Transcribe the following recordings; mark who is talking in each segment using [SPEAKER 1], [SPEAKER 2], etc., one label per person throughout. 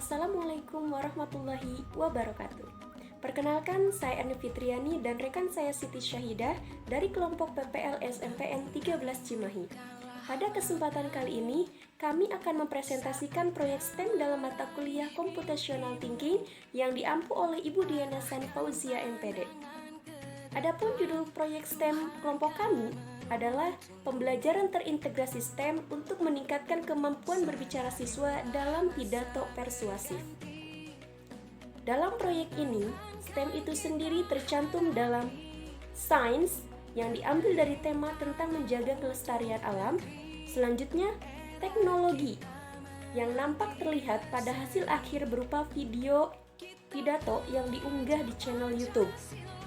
[SPEAKER 1] Assalamualaikum warahmatullahi wabarakatuh. Perkenalkan, saya Erni Fitriani dan rekan saya Siti Syahidah dari kelompok PPL SMPN 13 Cimahi. Pada kesempatan kali ini, kami akan mempresentasikan proyek STEM dalam mata kuliah Computational Thinking yang diampu oleh Ibu Diana San Fauzia MPD. Adapun judul proyek STEM kelompok kami adalah pembelajaran terintegrasi STEM untuk meningkatkan kemampuan berbicara siswa dalam pidato persuasif. Dalam proyek ini, STEM itu sendiri tercantum dalam Sains yang diambil dari tema tentang menjaga kelestarian alam. Selanjutnya, teknologi yang nampak terlihat pada hasil akhir berupa video pidato yang diunggah di channel YouTube.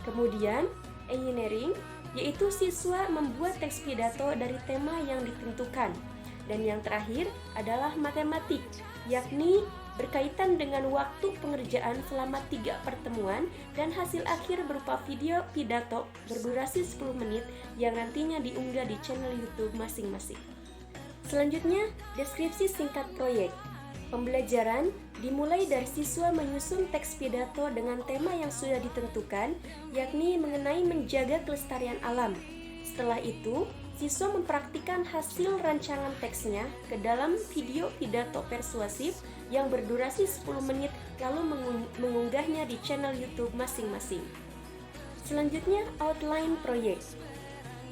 [SPEAKER 1] Kemudian, engineering, yaitu siswa membuat teks pidato dari tema yang ditentukan. Dan yang terakhir adalah matematik, yakni berkaitan dengan waktu pengerjaan selama 3 pertemuan dan hasil akhir berupa video pidato berdurasi 10 menit yang nantinya diunggah di channel YouTube masing-masing. Selanjutnya, deskripsi singkat proyek. Pembelajaran dimulai dari siswa menyusun teks pidato dengan tema yang sudah ditentukan, yakni mengenai menjaga kelestarian alam. Setelah itu, siswa mempraktikkan hasil rancangan teksnya ke dalam video pidato persuasif yang berdurasi 10 menit lalu mengunggahnya di channel YouTube masing-masing. Selanjutnya, outline proyek.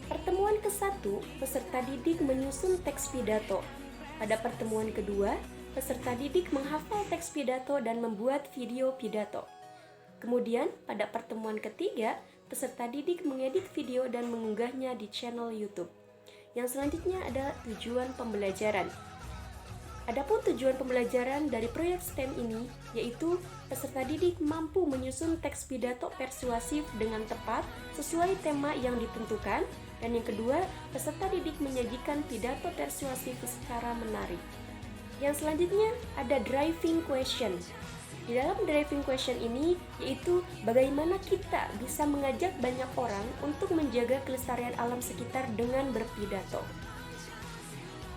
[SPEAKER 1] Pertemuan ke-1, peserta didik menyusun teks pidato. Pada pertemuan kedua, peserta didik menghafal teks pidato dan membuat video pidato. Kemudian, pada pertemuan ketiga, peserta didik mengedit video dan mengunggahnya di channel YouTube. Yang selanjutnya adalah tujuan pembelajaran. Adapun tujuan pembelajaran dari proyek STEM ini yaitu peserta didik mampu menyusun teks pidato persuasif dengan tepat sesuai tema yang ditentukan, dan yang kedua, peserta didik menyajikan pidato persuasif secara menarik. Yang selanjutnya ada driving question. Di dalam driving question ini yaitu bagaimana kita bisa mengajak banyak orang untuk menjaga kelestarian alam sekitar dengan berpidato.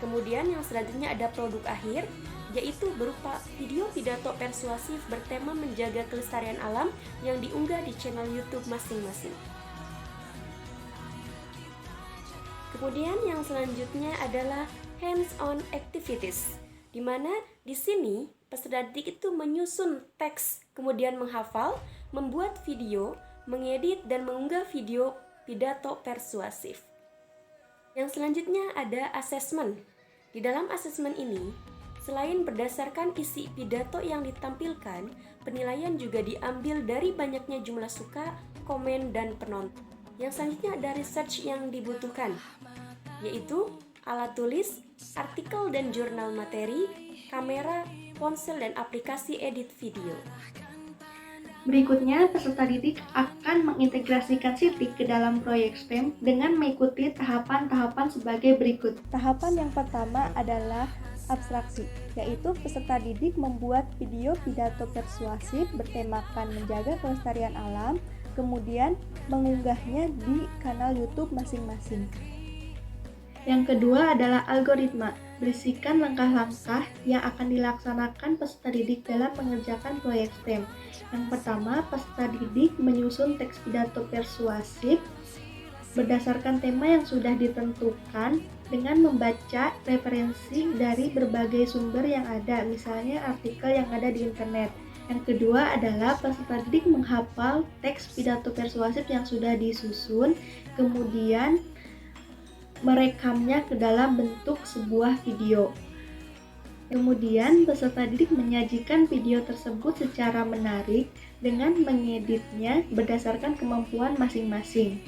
[SPEAKER 1] Kemudian yang selanjutnya ada produk akhir, yaitu berupa video pidato persuasif bertema menjaga kelestarian alam yang diunggah di channel YouTube masing-masing. Kemudian yang selanjutnya adalah hands-on activities, di mana di sini peserta didik itu menyusun teks, kemudian menghafal, membuat video, mengedit dan mengunggah video pidato persuasif. Yang selanjutnya ada assessment. Di dalam assessment ini, selain berdasarkan isi pidato yang ditampilkan, penilaian juga diambil dari banyaknya jumlah suka, komen, dan penonton. Yang selanjutnya ada research yang dibutuhkan, yaitu alat tulis, artikel dan jurnal materi, kamera, ponsel, dan aplikasi edit video.
[SPEAKER 2] Berikutnya, peserta didik akan mengintegrasikan SITIK ke dalam proyek STEM dengan mengikuti tahapan-tahapan sebagai berikut. Tahapan yang pertama adalah abstraksi, yaitu peserta didik membuat video pidato persuasif bertemakan menjaga kelestarian alam, kemudian mengunggahnya di kanal YouTube masing-masing. Yang kedua adalah algoritma, berisikan langkah-langkah yang akan dilaksanakan peserta didik dalam mengerjakan proyek STEM. Yang pertama, peserta didik menyusun teks pidato persuasif berdasarkan tema yang sudah ditentukan dengan membaca referensi dari berbagai sumber yang ada, misalnya artikel yang ada di internet. Yang kedua adalah peserta didik menghafal teks pidato persuasif yang sudah disusun, kemudian merekamnya ke dalam bentuk sebuah video. Kemudian peserta didik menyajikan video tersebut secara menarik dengan mengeditnya berdasarkan kemampuan masing-masing.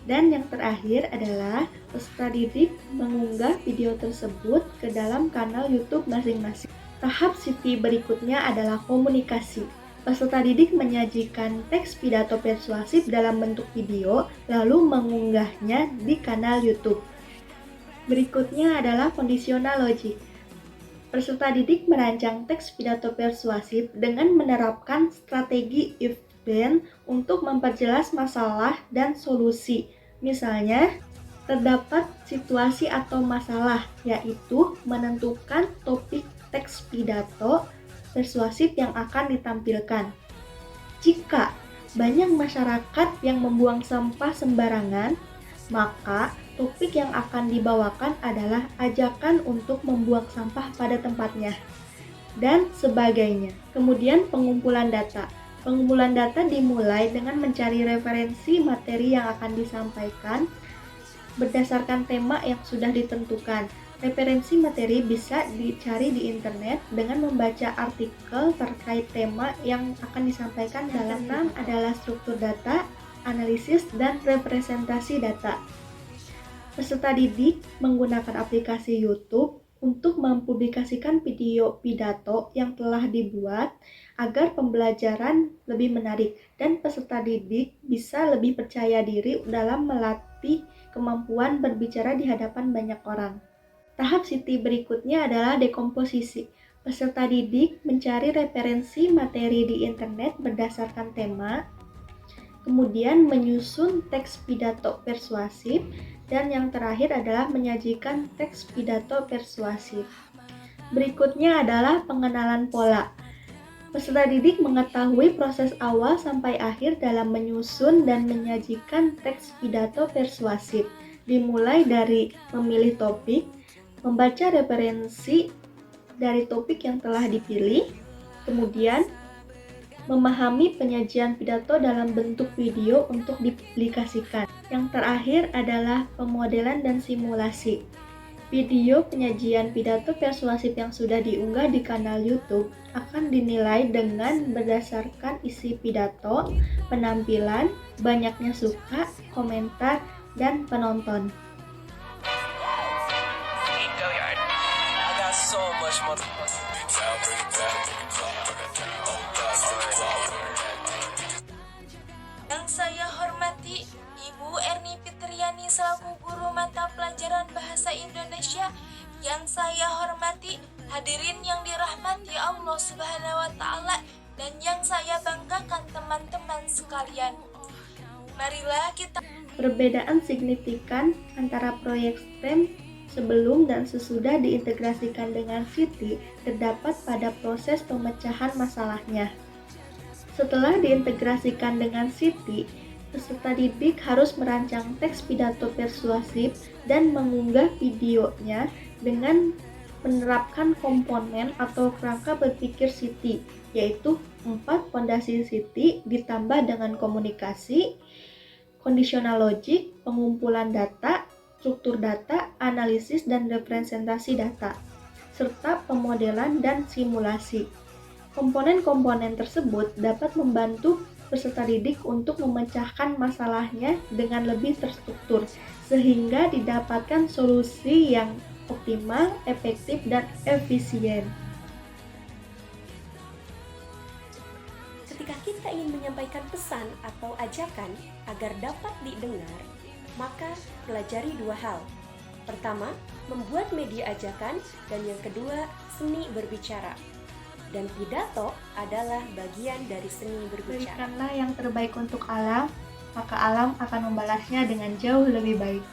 [SPEAKER 2] Dan yang terakhir adalah peserta didik mengunggah video tersebut ke dalam kanal YouTube masing-masing. Tahap SITI berikutnya adalah komunikasi. Peserta didik menyajikan teks pidato persuasif dalam bentuk video, lalu mengunggahnya di kanal YouTube. Berikutnya adalah conditional logic. Peserta didik merancang teks pidato persuasif dengan menerapkan strategi if-then untuk memperjelas masalah dan solusi. Misalnya, terdapat situasi atau masalah, yaitu menentukan topik teks pidato, persuasif yang akan ditampilkan. Jika banyak masyarakat yang membuang sampah sembarangan, maka topik yang akan dibawakan adalah ajakan untuk membuang sampah pada tempatnya, dan sebagainya. Kemudian pengumpulan data. Pengumpulan data dimulai dengan mencari referensi materi yang akan disampaikan berdasarkan tema yang sudah ditentukan. Referensi materi bisa dicari di internet dengan membaca artikel terkait tema yang akan disampaikan. Dalam 6 adalah struktur data, analisis, dan representasi data. Peserta didik menggunakan aplikasi YouTube untuk mempublikasikan video pidato yang telah dibuat agar pembelajaran lebih menarik dan peserta didik bisa lebih percaya diri dalam melatih kemampuan berbicara di hadapan banyak orang. Tahap Siti berikutnya adalah dekomposisi. Peserta didik mencari referensi materi di internet berdasarkan tema, kemudian menyusun teks pidato persuasif, dan yang terakhir adalah menyajikan teks pidato persuasif. Berikutnya adalah pengenalan pola. Peserta didik mengetahui proses awal sampai akhir dalam menyusun dan menyajikan teks pidato persuasif, dimulai dari memilih topik, membaca referensi dari topik yang telah dipilih, kemudian memahami penyajian pidato dalam bentuk video untuk dipublikasikan. Yang terakhir adalah pemodelan dan simulasi. Video penyajian pidato persuasif yang sudah diunggah di kanal YouTube akan dinilai dengan berdasarkan isi pidato, penampilan, banyaknya suka, komentar, dan penonton.
[SPEAKER 3] Yang saya hormati Ibu Erni Fitriani selaku guru mata pelajaran Bahasa Indonesia. Yang saya hormati hadirin yang dirahmati Allah Subhanahu wa taala dan yang saya banggakan teman-teman sekalian. Marilah kita.
[SPEAKER 2] Perbedaan signifikan antara proyek STEM sebelum dan sesudah diintegrasikan dengan Siti terdapat pada proses pemecahan masalahnya. Setelah diintegrasikan dengan Siti, peserta didik harus merancang teks pidato persuasif dan mengunggah videonya dengan menerapkan komponen atau kerangka berpikir Siti, yaitu 4 fondasi Siti ditambah dengan komunikasi, conditional logic, pengumpulan data, struktur data, analisis dan representasi data, serta pemodelan dan simulasi. Komponen-komponen tersebut dapat membantu peserta didik untuk memecahkan masalahnya dengan lebih terstruktur, sehingga didapatkan solusi yang optimal, efektif, dan efisien.
[SPEAKER 1] Ketika kita ingin menyampaikan pesan atau ajakan agar dapat didengar, maka pelajari 2 hal. Pertama, membuat media ajakan, dan yang kedua, seni berbicara. Dan pidato adalah bagian dari seni berbicara.
[SPEAKER 2] Berikanlah yang terbaik untuk alam, maka alam akan membalasnya dengan jauh lebih baik.